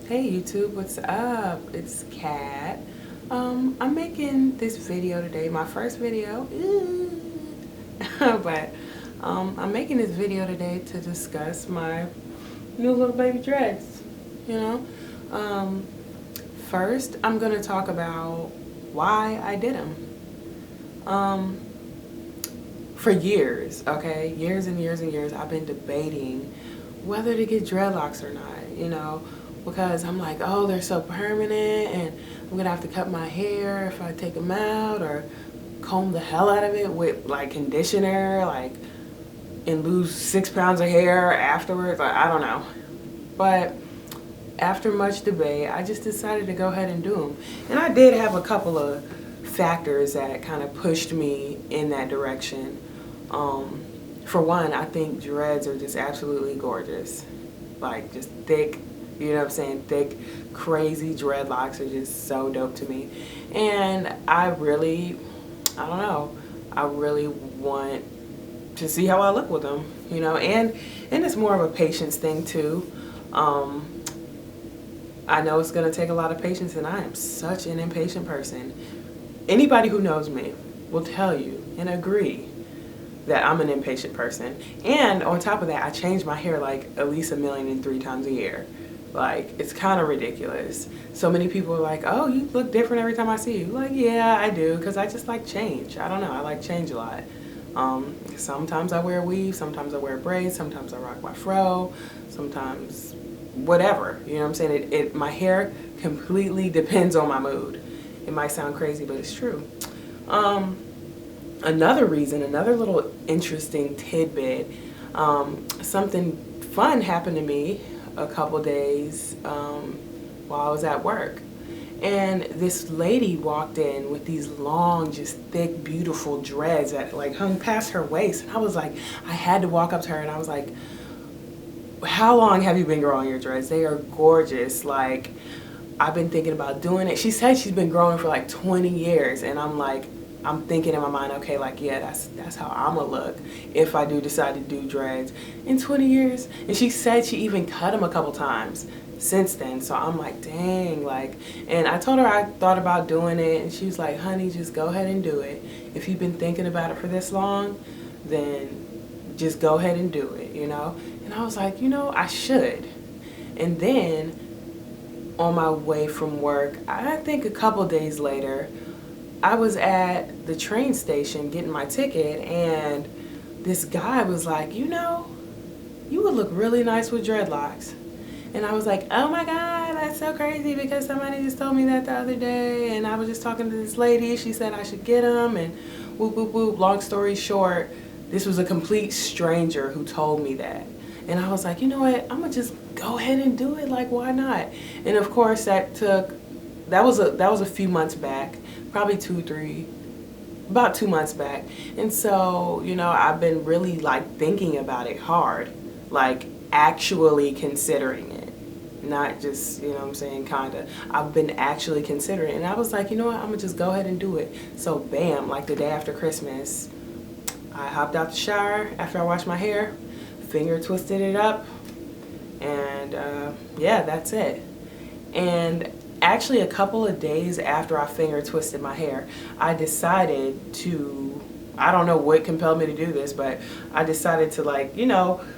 Hey YouTube, what's up? It's Kat. I'm making this video today, my first video. but I'm making this video today to discuss my new little baby dreads. You know, um, first I'm gonna talk about why I did them. Um, for years, okay, years and years and years, I've been debating whether to get dreadlocks or not. Because I'm like, oh, they're so permanent, and I'm gonna have to cut my hair if I take them out, or comb the hell out of it with like conditioner, and lose 6 pounds of hair afterwards. I don't know. But after much debate, I just decided to go ahead and do them. And I did have a couple of factors that kind of pushed me in that direction. For one, I think dreads are just absolutely gorgeous. Like, just thick, you know what I'm saying? Thick, crazy dreadlocks are just so dope to me. And I don't know, I really want to see how I look with them, and it's more of a patience thing too. I know it's going to take a lot of patience, and I am such an impatient person. Anybody who knows me will tell you and agree that I'm an impatient person. And on top of that, I change my hair like at least 1,000,003 times a year. Like, it's kind of ridiculous. So many people are like, oh, you look different every time I see you. Like, yeah, I do, because I just like change. I don't know, I like change a lot. Sometimes I wear a weave, sometimes I wear braids, sometimes I rock my fro, sometimes whatever. You know what I'm saying? My hair completely depends on my mood. It might sound crazy, but it's true. Another reason, another little interesting tidbit, something fun happened to me a couple days while I was at work. And this lady walked in with these long, just thick, beautiful dreads that like hung past her waist. And I was like, I had to walk up to her and I was like, how long have you been growing your dreads? They are gorgeous. Like, I've been thinking about doing it. She said she's been growing for like 20 years. And I'm like, I'm thinking in my mind, okay, like, yeah, that's how I'm gonna look if I do decide to do dreads in 20 years. And she said she even cut them a couple times since then. So I'm like, dang, like, and I told her I thought about doing it, and she was like, honey, just go ahead and do it. If you've been thinking about it for this long, then just go ahead and do it, And I was like, I should. And then on my way from work, I think a couple days later, I was at the train station getting my ticket, and this guy was like, you would look really nice with dreadlocks. And I was like, oh my God, that's so crazy, because somebody just told me that the other day, and I was just talking to this lady, she said I should get them, and whoop, whoop, whoop. Long story short, this was a complete stranger who told me that. And I was like, you know what, I'm gonna just go ahead and do it, like, why not? And of course that was a few months back, probably about 2 months back. And so, I've been really like thinking about it hard, like actually considering it. Not just, what I'm saying, kinda. I've been actually considering it. And I was like, you know what, I'm gonna just go ahead and do it. So bam, like the day after Christmas, I hopped out the shower after I washed my hair, finger twisted it up, and yeah, that's it. And actually a couple of days after I finger twisted my hair, I decided to, I don't know what compelled me to do this, but I decided to, like,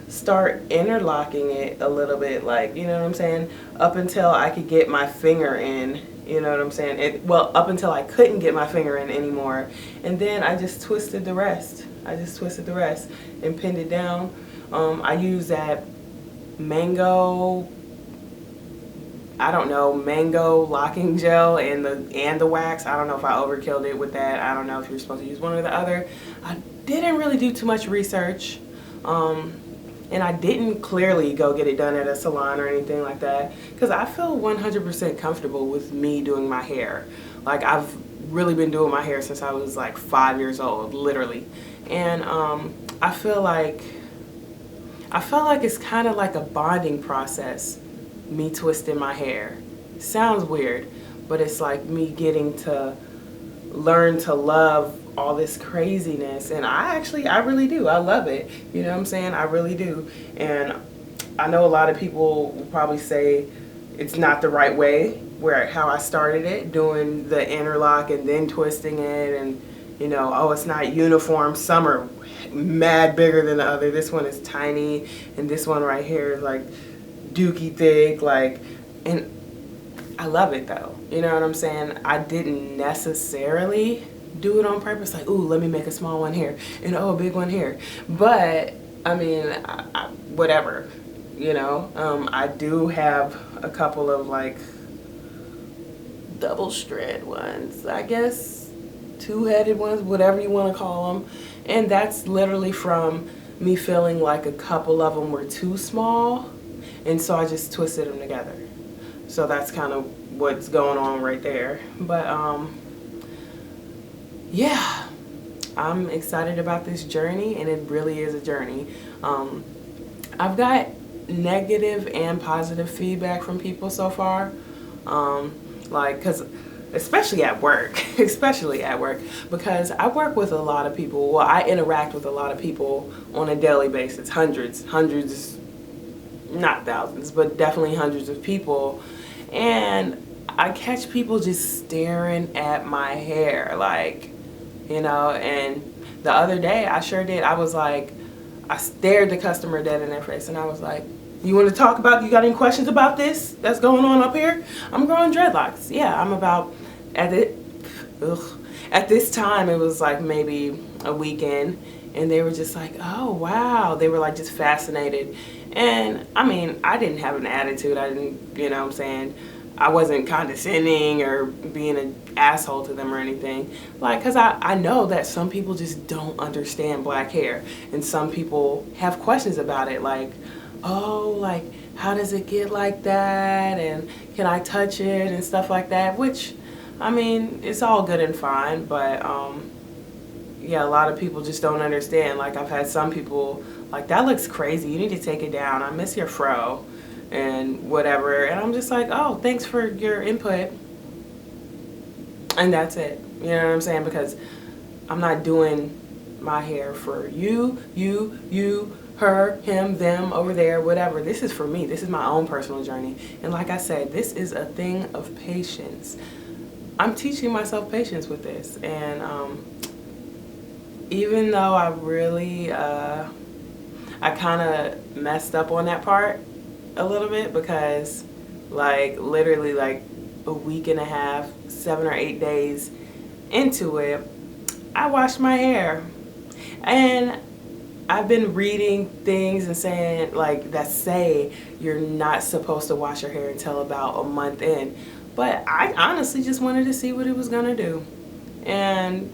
start interlocking it a little bit, like, you know what I'm saying, up until I could get my finger in, you know what I'm saying, up until I couldn't get my finger in anymore. And then I just twisted the rest. And pinned it down. I used that mango locking gel and the wax. I don't know if I overkilled it with that. I don't know if you're supposed to use one or the other. I didn't really do too much research. And I didn't clearly go get it done at a salon or anything like that, because I feel 100% comfortable with me doing my hair. Like, I've really been doing my hair since I was like 5 years old, literally. And I feel like it's kind of like a bonding process, me twisting my hair. It sounds weird, but it's like me getting to learn to love all this craziness. And I really do. I love it. You know what I'm saying? I really do. And I know a lot of people will probably say it's not the right way how I started it, doing the interlock and then twisting it, and you know, oh, it's not uniform. Some are mad bigger than the other. This one is tiny, and this one right here is like dookie thick, like, and I love it though. You know what I'm saying? I didn't necessarily do it on purpose, like, ooh, let me make a small one here and oh, a big one here. But I mean, whatever, you know. I do have a couple of like double strand ones, I guess, two-headed ones, whatever you want to call them, and that's literally from me feeling like a couple of them were too small, and so I just twisted them together. So that's kind of what's going on right there. But yeah, I'm excited about this journey, and it really is a journey. I've got negative and positive feedback from people so far, like, because especially at work, because I work with a lot of people. Well, I interact with a lot of people on a daily basis, hundreds, not thousands, but definitely hundreds of people. And I catch people just staring at my hair, like, you know. And the other day I sure did. I was like, I stared the customer dead in their face and I was like, you want to talk about, you got any questions about this that's going on up here? I'm growing dreadlocks. Yeah, I'm about, at this time it was like maybe a weekend, and they were just like, oh wow, they were like just fascinated. And I mean, I didn't have an attitude. I didn't, you know what I'm saying, I wasn't condescending or being an asshole to them or anything. Like, because I know that some people just don't understand black hair, and some people have questions about it, like, oh, like, how does it get like that, and can I touch it and stuff like that, which, I mean, it's all good and fine, but yeah, a lot of people just don't understand. Like, I've had some people like, that looks crazy, you need to take it down, I miss your fro and whatever, and I'm just like, oh, thanks for your input, and that's it. You know what I'm saying? Because I'm not doing my hair for you, her, him, them, over there, whatever. This is for me. This is my own personal journey. And like I said, this is a thing of patience. I'm teaching myself patience with this. And even though I really, I kind of messed up on that part a little bit, because like literally like a week and a half, 7 or 8 days into it, I washed my hair. And I've been reading things and saying, like, that say you're not supposed to wash your hair until about a month in. But I honestly just wanted to see what it was gonna do. And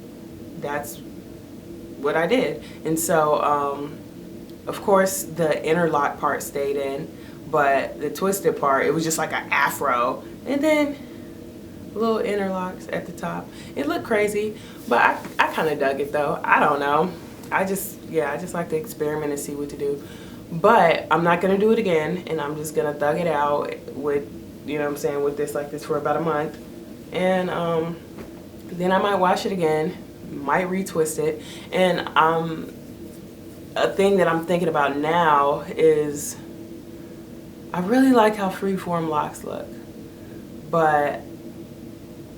that's what I did. And so, of course, the interlock part stayed in, but the twisted part, it was just like an afro. And then little interlocks at the top. It looked crazy, but I kind of dug it though. I don't know. I just like to experiment and see what to do. But I'm not gonna do it again, and I'm just gonna thug it out with, you know what I'm saying, with this, like this, for about a month. And then I might wash it again, might retwist it. And a thing that I'm thinking about now is, I really like how freeform locks look, but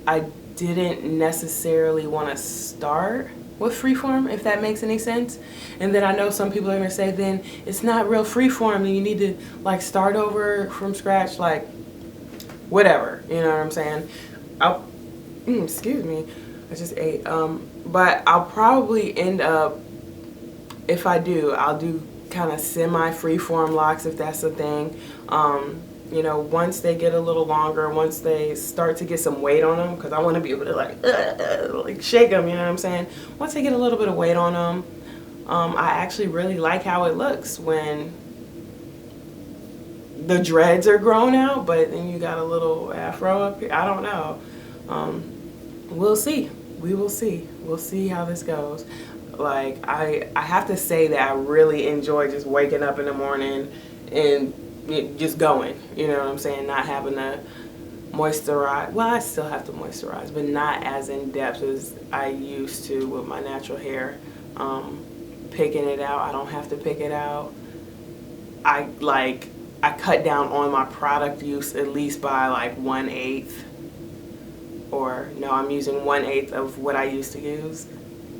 I didn't necessarily want to start with freeform, if that makes any sense. And then I know some people are gonna say, then it's not real freeform and you need to like start over from scratch, like whatever, you know what I'm saying. Excuse me, I just ate. But I'll probably end up, if I do, I'll do kind of semi freeform locks, if that's the thing. You know, once they get a little longer, once they start to get some weight on them, because I want to be able to like shake them, you know what I'm saying? Once they get a little bit of weight on them, I actually really like how it looks when the dreads are grown out, but then you got a little afro up here. I don't know. We'll see. We will see. We'll see how this goes. Like, I have to say that I really enjoy just waking up in the morning and just going, you know what I'm saying, not having to moisturize. Well, I still have to moisturize, but not as in depth as I used to with my natural hair. Picking it out, I don't have to pick it out. I like I cut down on my product use at least by like 1/8, or no, I'm using 1/8 of what I used to use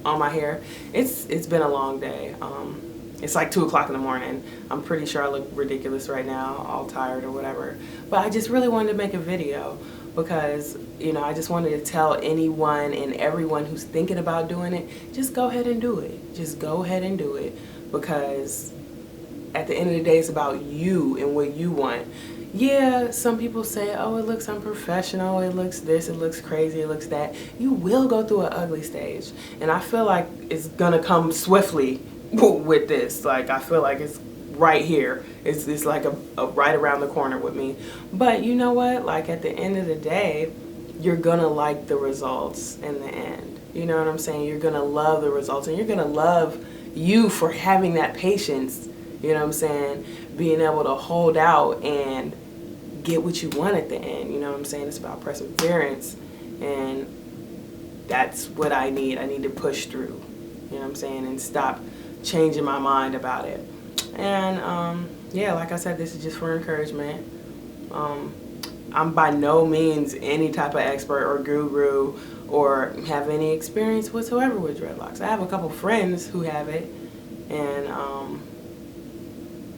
on my hair. It's been a long day. It's like 2 o'clock in the morning. I'm pretty sure I look ridiculous right now, all tired or whatever. But I just really wanted to make a video because, you know, I just wanted to tell anyone and everyone who's thinking about doing it, just go ahead and do it. Just go ahead and do it, because at the end of the day, it's about you and what you want. Yeah, some people say, oh, it looks unprofessional, it looks this, it looks crazy, it looks that. You will go through an ugly stage. And I feel like it's gonna come swiftly with this. Like, I feel like it's right here. It's like a right around the corner with me. But you know what? Like, at the end of the day, you're gonna like the results in the end. You know what I'm saying? You're gonna love the results, and you're gonna love you for having that patience. You know what I'm saying? Being able to hold out and get what you want at the end. You know what I'm saying? It's about perseverance, and that's what I need. I need to push through. You know what I'm saying? And stop changing my mind about it. And yeah, like I said, this is just for encouragement. I'm by no means any type of expert or guru or have any experience whatsoever with dreadlocks. I have a couple friends who have it, and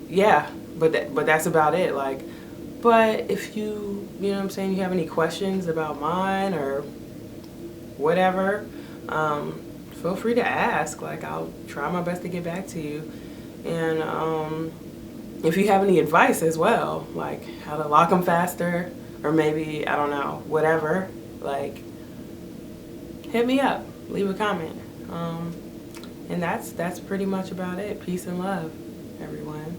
yeah, but that's about it. Like, but if you know what I'm saying, you have any questions about mine or whatever, feel free to ask. Like, I'll try my best to get back to you. And if you have any advice as well, like how to lock them faster, or maybe, I don't know, whatever, like, hit me up, leave a comment. And that's pretty much about it. Peace and love, everyone.